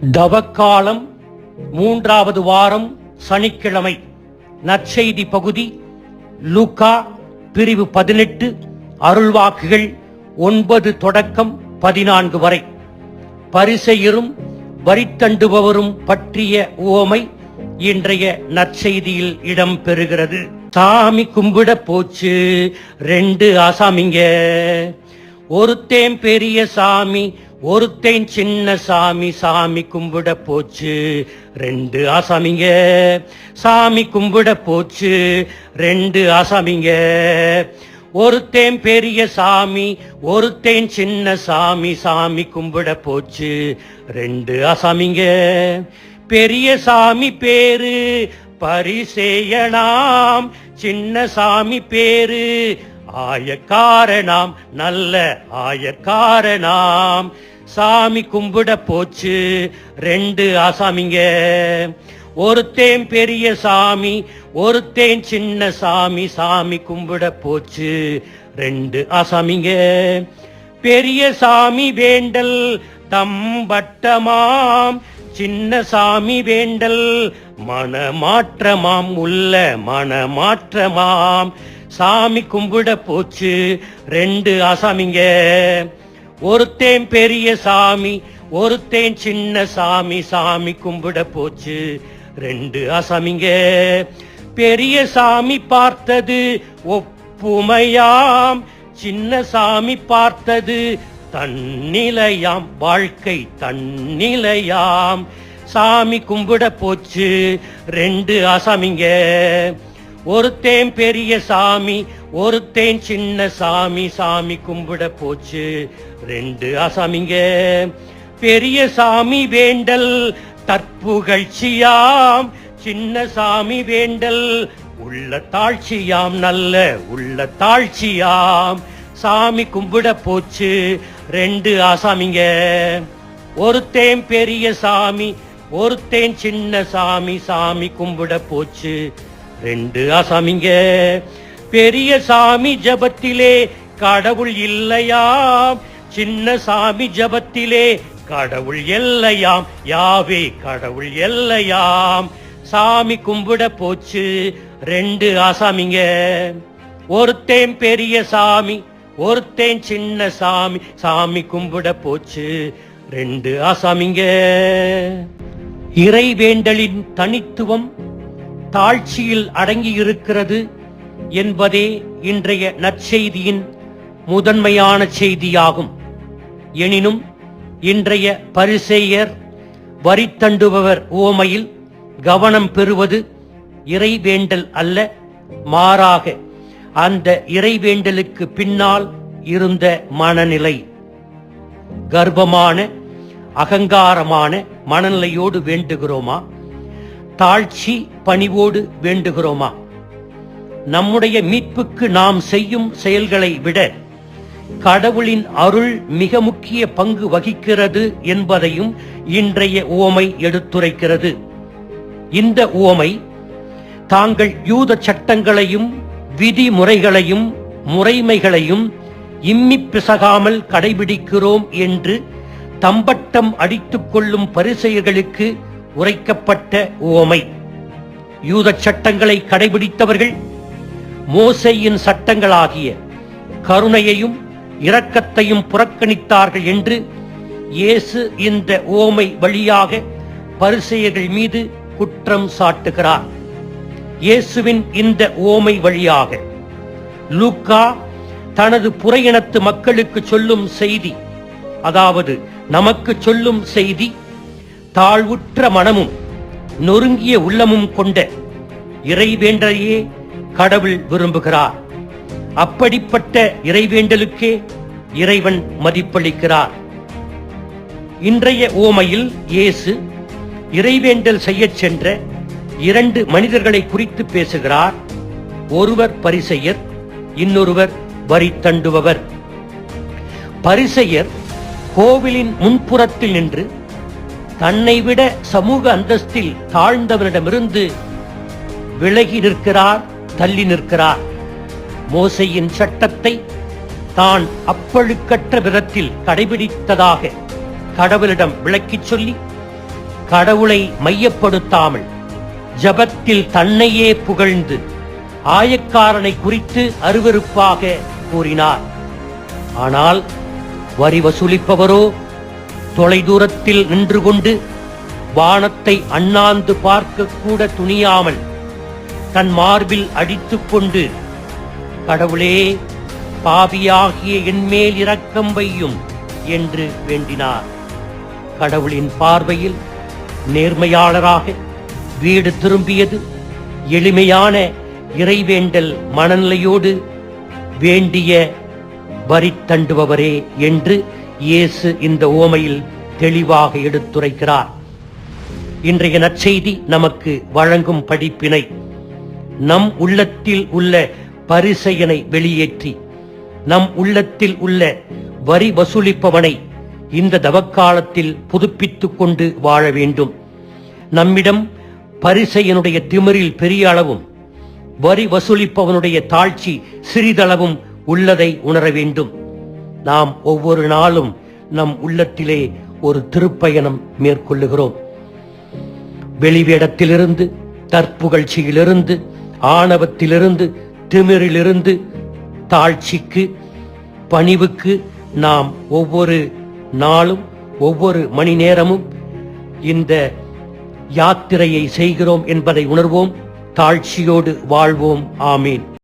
தவக்காலம் 3வது வாரம் சனிக்கிழமை. நற்செய்தி பகுதி லூக்கா பிரிவு 18 அருள்வாக்குகள் 9 தொடக்கம் 14 வரை. பரிசேயரும் வரித்தண்டுபவரும் பற்றிய உவமை இன்றைய நற்செய்தியில் இடம் பெறுகிறது. சாமி கும்பிட போச்சு 2 ஆசாமிங்க. ஒருத்தேன் பெரிய சாமி, ஒருத்தேன் சின்ன சாமி. சாமி கும்பிட போச்சு 2 ஆசாமிங்க. சாமி கும்பிட போச்சு 2 ஆசாமிங்க. ஒருத்தேன் பெரிய சாமி, ஒருத்தேன் சின்ன சாமி. சாமி கும்பிட போச்சு 2 ஆசாமிங்க. பெரிய சாமி பேரு பரிசேயனாம், சின்ன சாமி பேரு ஆயக்காரனாம், நல்ல ஆயக்காரனாம். சாமி கும்பிட போச்சு 2 ஆசாமிங்க. ஒருத்தேன் பெரிய சாமி, ஒருத்தேன் சின்ன சாமி. சாமி கும்பிட போச்சு 2 ஆசாமிங்க. பெரிய சாமி வேண்டல் தம்பட்டமாம், சின்ன சாமி வேண்டல் மனமாற்றமாம், உள்ள மனமாற்றமாம். சாமி கும்பிட போச்சு 2 ஆசாமிங்க. ஒருத்தேன் பெரிய சாமி, ஒருத்தேன் சின்ன சாமி. சாமி கும்பிட போச்சு 2 ஆசாமிங்க. பெரிய சாமி பார்த்தது ஒப்புமையாம், சின்ன சாமி பார்த்தது தன்னிலையாம், வாழ்க்கை தன்னிலையாம். சாமி கும்பிட போச்சு 2 ஆசாமிங்க. ஒருத்தேன் பெரிய சாமி, ஒருத்தேன் சின்ன சாமி. சாமி கும்பிட போச்சு 2 ஆசாமிங்க. பெரிய சாமி வேண்டல் தற்புகழ்ச்சியாம், சின்ன சாமி வேண்டல் உள்ள தாழ்ச்சியாம், நல்ல உள்ள தாழ்ச்சியாம். சாமி கும்பிட போச்சு 2 ஆசாமிங்க. ஒருத்தேன் பெரிய சாமி, ஒருத்தேன் சின்ன சாமி. சாமி கும்பிட போச்சு 2 ஆசாமிங்க. பெரிய சாமி ஜபத்திலே கடவுள் இல்லையாம், சின்ன சாமி ஜபத்திலே கடவுள் எல்லையாம், யாவே கடவுள் எல்லையாம். சாமி கும்பிட போச்சு 2 ஆசாமிங்க. ஒருத்தேன் பெரிய சாமி, ஒருத்தேன் சின்ன சாமி. சாமி கும்பிட போச்சு 2 ஆசாமிங்க. இறைவேண்டலின் தனித்துவம் தாழ்ச்சியில் அடங்கி இருக்கிறது என்பதே இன்றைய நற்செய்தியின் முதன்மையான செய்தியாகும். எனினும் இன்றைய பரிசேயர் வரித்தண்டுபவர் உவமையில் கவனம் பெறுவது இறைவேண்டல் அல்ல, மாறாக அந்த இறைவேண்டலுக்கு பின்னால் இருந்த மனநிலை. கர்வமான அகங்காரமான மனநிலையோடு வேண்டுகிறோமா? தாழ்ச்சி பணிவோடு வேண்டுகிறோமா? நம்முடைய மீட்புக்கு நாம் செய்யும் செயல்களை விட கடவுளின் அருள் மிக முக்கிய பங்கு வகிக்கிறது என்பதையும் இன்றைய உவமை எடுத்துரைக்கிறது. இந்த உவமை தாங்கள் யூத சட்டங்களையும் விதிமுறைகளையும் முறைமைகளையும் இம்மி பிசகாமல் கடைபிடிக்கிறோம் என்று தம்பட்டம் அடித்துக் கொள்ளும் பரிசேயர்களுக்கு உரைக்கப்பட்ட உவமை. யூத சட்டங்களை கடைபிடித்தவர்கள் மோசேயின் சட்டங்களாகிய கருணையையும் இரக்கத்தையும் புறக்கணித்தார்கள் என்று இயேசு இந்த உவமை வழியாக பரிசேயர்கள் மீது குற்றம் சாட்டுகிறார். இயேசுவின் இந்த உவமை வழியாக லூக்கா தனது புறையினத்து மக்களுக்கு சொல்லும் செய்தி, அதாவது நமக்கு சொல்லும் செய்தி, தாழ்வுற்ற மனமும் நொறுங்கிய உள்ளமும் கொண்ட இறைவேண்டலையே கடவுள் விரும்புகிறார். அப்படிப்பட்ட இறைவேண்டலுக்கே இறைவன் மதிப்பளிக்கிறார். இன்றைய உவமையில் இயேசு இறைவேண்டல் செய்ய சென்ற 2 மனிதர்களை குறித்து பேசுகிறார். ஒருவர் பரிசேயர், இன்னொருவர் வரித்தண்டுபவர். பரிசேயர் கோவிலின் முன்புறத்தில் நின்று தன்னை விட சமூக அந்தஸ்தில் தாழ்ந்தவரிடமிருந்து விலகி நிற்கிறார், தள்ளி நிற்கிறார். மோசேயின் சட்டத்தை தான் அப்பழுக்கற்ற விதத்தில் கடைபிடித்ததாக கடவுளிடம் விளக்கிச் சொல்லி கடவுளை மையப்படுத்தாமல் ஜபத்தில் தன்னையே புகழ்ந்து ஆயக்காரனை குறித்து அருவருப்பாக கூறினார். ஆனால் வரி வசூலிப்பவரோ தொலைதூரத்தில் நின்று கொண்டு வானத்தை அண்ணாந்து பார்க்க கூட துணியாமல் தன் மார்பில் அடித்துக் கொண்டு, கடவுளே, பாவியாகிய என்மேல் இரக்கம் வையும் என்று வேண்டினார். கடவுளின் பார்வையில் நேர்மையாளராக வீடு திரும்பியது எளிமையான இறைவேண்டல் மனநிலையோடு வேண்டிய வரி தண்டுபவரே என்று இயேசு இந்த உவமையில் தெளிவாக எடுத்துரைக்கிறார். இன்றைய நற்செய்தி நமக்கு வழங்கும் படிப்பினை, நம் உள்ளத்தில் உள்ள பரிசெயனை வெளியேற்றி நம் உள்ளத்தில் உள்ள வரி வசூலிப்பவனை இந்த தவக்காலத்தில் புதுப்பித்துக் கொண்டு வாழ வேண்டும். நம்மிடம் பரிசெயனுடைய திமிரில் பெரிய அளவும் வரி வசூலிப்பவனுடைய தாழ்ச்சி சிறிதளவும் உள்ளதை உணர வேண்டும். நாம் ஒவ்வொரு நாளும் நம் உள்ளத்திலே ஒரு திருப்பயணம் மேற்கொள்ளுகிறோம். வெளிவேடத்திலிருந்து, தற்புகழ்ச்சியிலிருந்து, ஆணவத்திலிருந்து, திமிரிலிருந்து தாழ்ச்சிக்கு, பணிவுக்கு நாம் ஒவ்வொரு நாளும் ஒவ்வொரு மணி நேரமும் இந்த யாத்திரையை செய்கிறோம் என்பதை உணர்வோம். தாழ்ச்சியோடு வாழ்வோம். ஆமீன்.